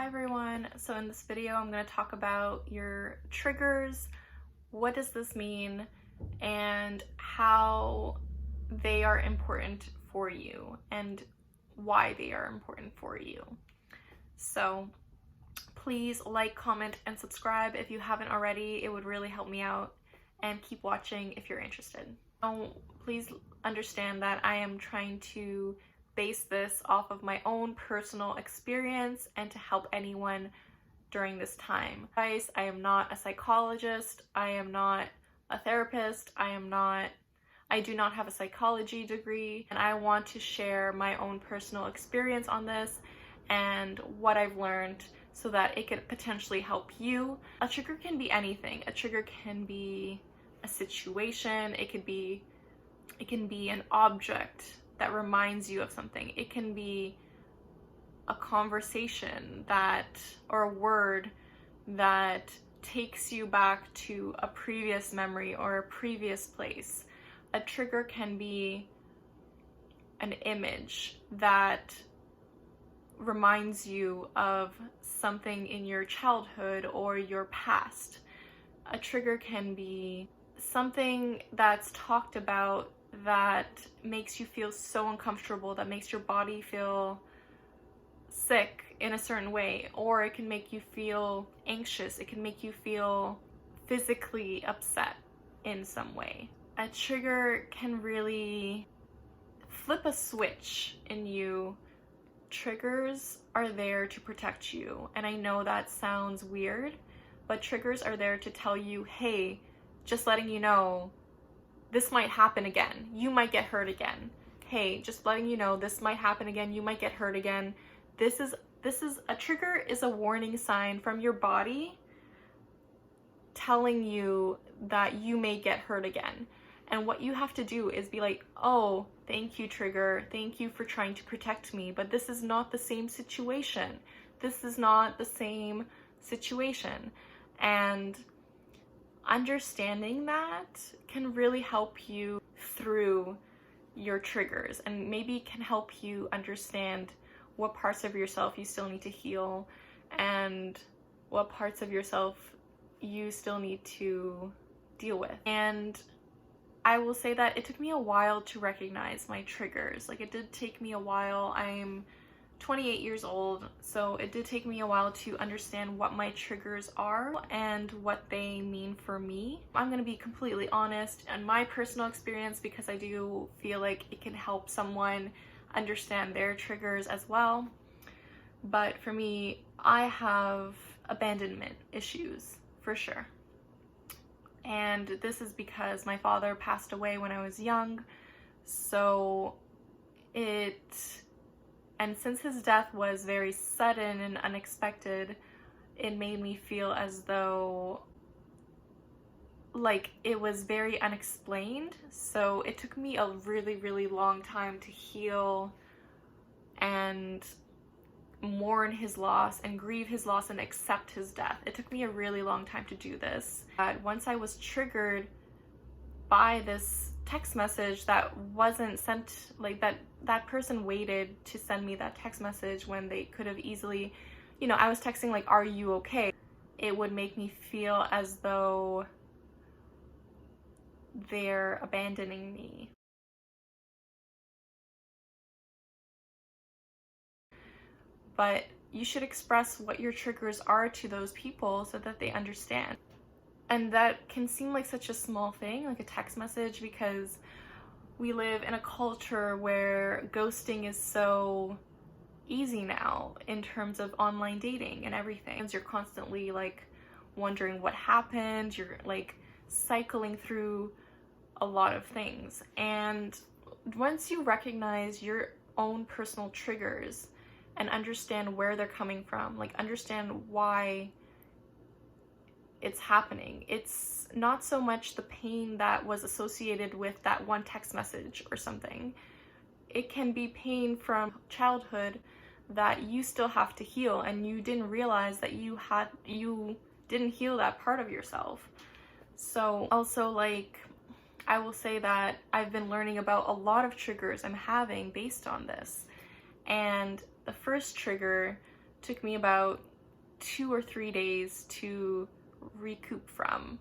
Hi everyone, so in this video I'm going to talk about your triggers, what does this mean, and how they are important for you and why they are important for you. So please like, comment, and subscribe if you haven't already. It would really help me out, and keep watching if you're interested. Please understand that I am trying to base this off of my own personal experience and to help anyone during this time. Guys, I am not a psychologist, I am not a therapist, I do not have a psychology degree, and I want to share my own personal experience on this and what I've learned so that it could potentially help you. A trigger can be anything. A trigger can be a situation, it can be an object that reminds you of something. It can be a conversation or a word that takes you back to a previous memory or a previous place. A trigger can be an image that reminds you of something in your childhood or your past. A trigger can be something that's talked about that makes you feel so uncomfortable, that makes your body feel sick in a certain way, or it can make you feel anxious, it can make you feel physically upset in some way. A trigger can really flip a switch in you. Triggers are there to protect you, and I know that sounds weird, but triggers are there to tell you, hey, just letting you know, this might happen again. You might get hurt again. Hey, just letting you know, this might happen again. You might get hurt again. This is a trigger is a warning sign from your body telling you that you may get hurt again. And what you have to do is be like, oh, thank you, trigger. Thank you for trying to protect me, but this is not the same situation. This is not the same situation. And understanding that can really help you through your triggers, and maybe can help you understand what parts of yourself you still need to heal and what parts of yourself you still need to deal with. And I will say that it took me a while to recognize my triggers. Like, it did take me a while. I'm 28 years old, so it did take me a while to understand what my triggers are and what they mean for me. I'm gonna be completely honest and my personal experience, because I do feel like it can help someone understand their triggers as well. But for me, I have abandonment issues for sure. And this is because my father passed away when I was young, and since his death was very sudden and unexpected, it made me feel as though, like, it was very unexplained. So it took me a really, really long time to heal and mourn his loss and grieve his loss and accept his death. It took me a really long time to do this. But once I was triggered by this text message that wasn't sent, like that person waited to send me that text message when they could have easily, I was texting like, are you okay? It would make me feel as though they're abandoning me. But you should express what your triggers are to those people so that they understand. And that can seem like such a small thing, like a text message, because we live in a culture where ghosting is so easy now in terms of online dating and everything. You're constantly like wondering what happened, you're like cycling through a lot of things. And once you recognize your own personal triggers and understand where they're coming from, like understand why it's happening. It's not so much the pain that was associated with that one text message or something. It can be pain from childhood that you still have to heal, and you didn't realize that you didn't heal that part of yourself. So also, like, I will say that I've been learning about a lot of triggers I'm having based on this. And the first trigger took me about 2 or 3 days to recoup from.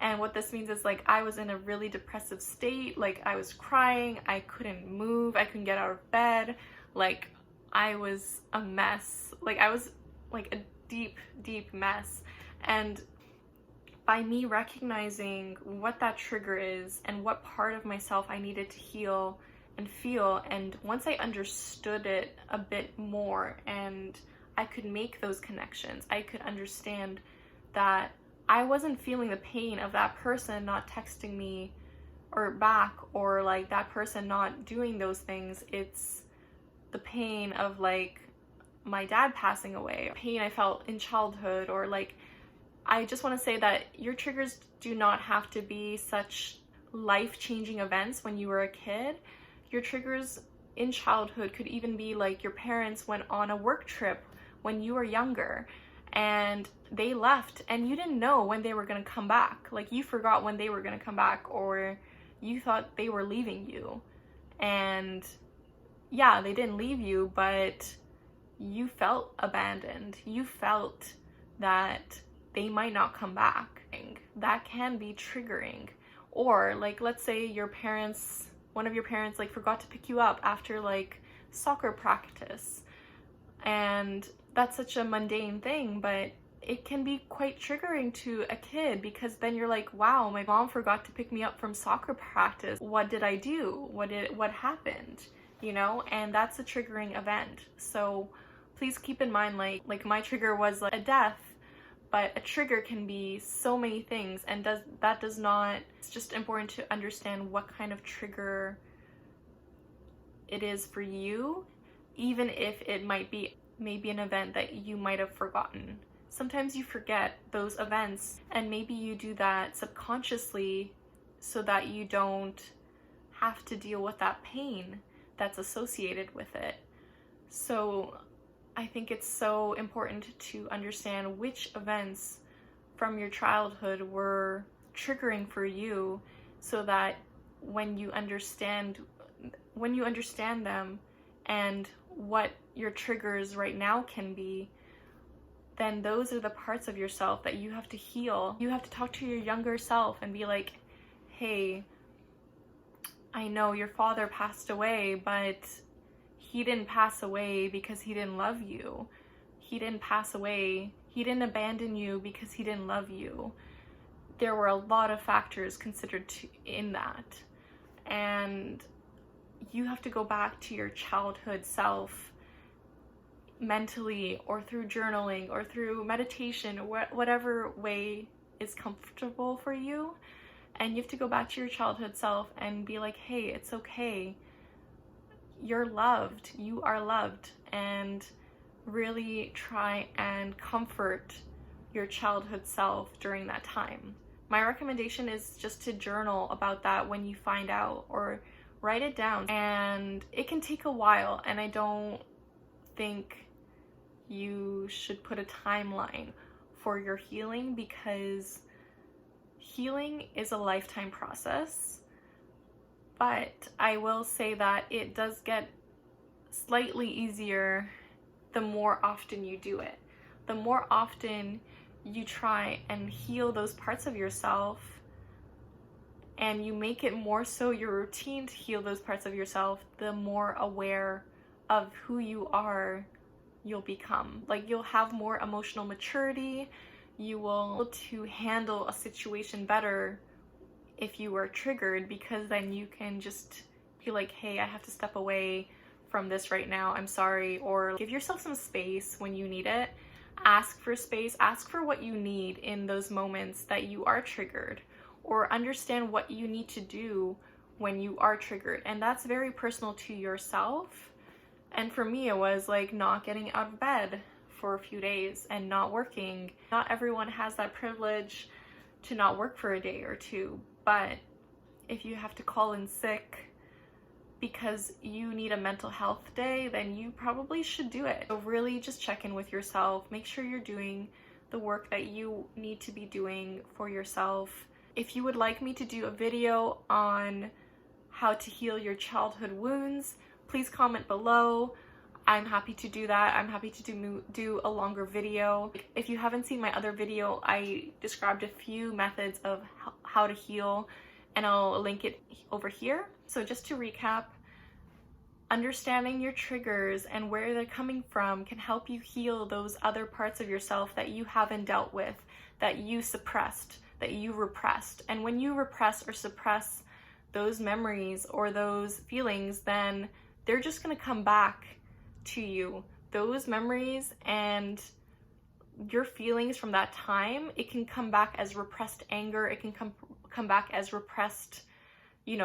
And what this means is, like, I was in a really depressive state. Like, I was crying, I couldn't move, I couldn't get out of bed. Like, I was a mess. Like, I was like a deep mess. And by me recognizing what that trigger is and what part of myself I needed to heal and feel, and once I understood it a bit more and I could make those connections, I could understand that I wasn't feeling the pain of that person not texting me or back, or like that person not doing those things. It's the pain of like my dad passing away, pain I felt in childhood, or like, I just want to say that your triggers do not have to be such life-changing events when you were a kid. Your triggers in childhood could even be like your parents went on a work trip when you were younger and they left and you didn't know when they were going to come back. Like, you forgot when they were going to come back, or you thought they were leaving you. And yeah, they didn't leave you, but you felt abandoned. You felt that they might not come back. That can be triggering. Or like, let's say your parents, one of your parents like forgot to pick you up after like soccer practice. And that's such a mundane thing, but it can be quite triggering to a kid, because then you're like, wow, my mom forgot to pick me up from soccer practice. What did I do? What happened? You know, and that's a triggering event. So please keep in mind, like my trigger was like a death, but a trigger can be so many things, and it's just important to understand what kind of trigger it is for you, even if it might be maybe an event that you might have forgotten. Sometimes you forget those events, and maybe you do that subconsciously so that you don't have to deal with that pain that's associated with it. So I think it's so important to understand which events from your childhood were triggering for you, so that when you understand them and what your triggers right now can be, then those are the parts of yourself that you have to heal. You have to talk to your younger self and be like, hey, I know your father passed away, but he didn't pass away because he didn't love you. He didn't pass away. He didn't abandon you because he didn't love you. There were a lot of factors considered in that. And you have to go back to your childhood self mentally, or through journaling, or through meditation, or whatever way is comfortable for you. And you have to go back to your childhood self and be like, hey, it's okay. You're loved. You are loved. And really try and comfort your childhood self during that time. My recommendation is just to journal about that when you find out, or write it down. And it can take a while, and I don't think you should put a timeline for your healing, because healing is a lifetime process. But I will say that it does get slightly easier the more often you do it. The more often you try and heal those parts of yourself, and you make it more so your routine to heal those parts of yourself, the more aware of who you are you'll become. Like, you'll have more emotional maturity. You will be able to handle a situation better if you are triggered, because then you can just be like, hey, I have to step away from this right now, I'm sorry. Or give yourself some space when you need it. Ask for space, ask for what you need in those moments that you are triggered, or understand what you need to do when you are triggered. And that's very personal to yourself. And for me, it was like not getting out of bed for a few days and not working. Not everyone has that privilege to not work for a day or two, but if you have to call in sick because you need a mental health day, then you probably should do it. So really just check in with yourself, make sure you're doing the work that you need to be doing for yourself. If you would like me to do a video on how to heal your childhood wounds, please comment below. I'm happy to do that. I'm happy to do a longer video. If you haven't seen my other video, I described a few methods of how to heal, and I'll link it over here. So just to recap, understanding your triggers and where they're coming from can help you heal those other parts of yourself that you haven't dealt with, that you suppressed, that you repressed. And when you repress or suppress those memories or those feelings, then they're just going to come back to you. Those memories and your feelings from that time, it can come back as repressed anger, it can come back as repressed,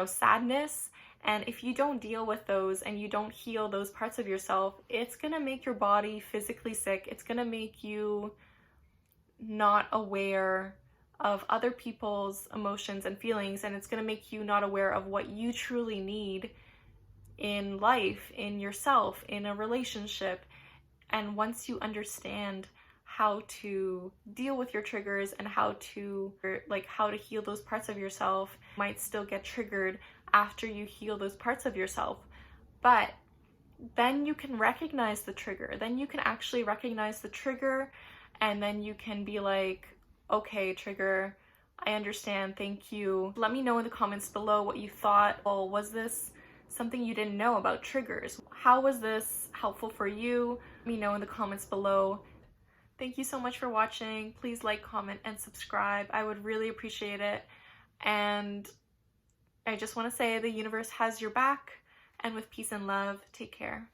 sadness. And if you don't deal with those and you don't heal those parts of yourself, it's gonna make your body physically sick. It's gonna make you not aware of other people's emotions and feelings, and it's gonna make you not aware of what you truly need in life, in yourself, in a relationship. And once you understand how to deal with your triggers and how to heal those parts of yourself, you might still get triggered after you heal those parts of yourself, but then you can recognize the trigger. Then you can actually recognize the trigger, and then you can be like, okay, trigger, I understand, thank you. Let me know in the comments below what you thought. Oh, was this something you didn't know about triggers? How was this helpful for you? Let me know in the comments below. Thank you so much for watching. Please like, comment, and subscribe. I would really appreciate it. And I just want to say the universe has your back, and with peace and love, take care.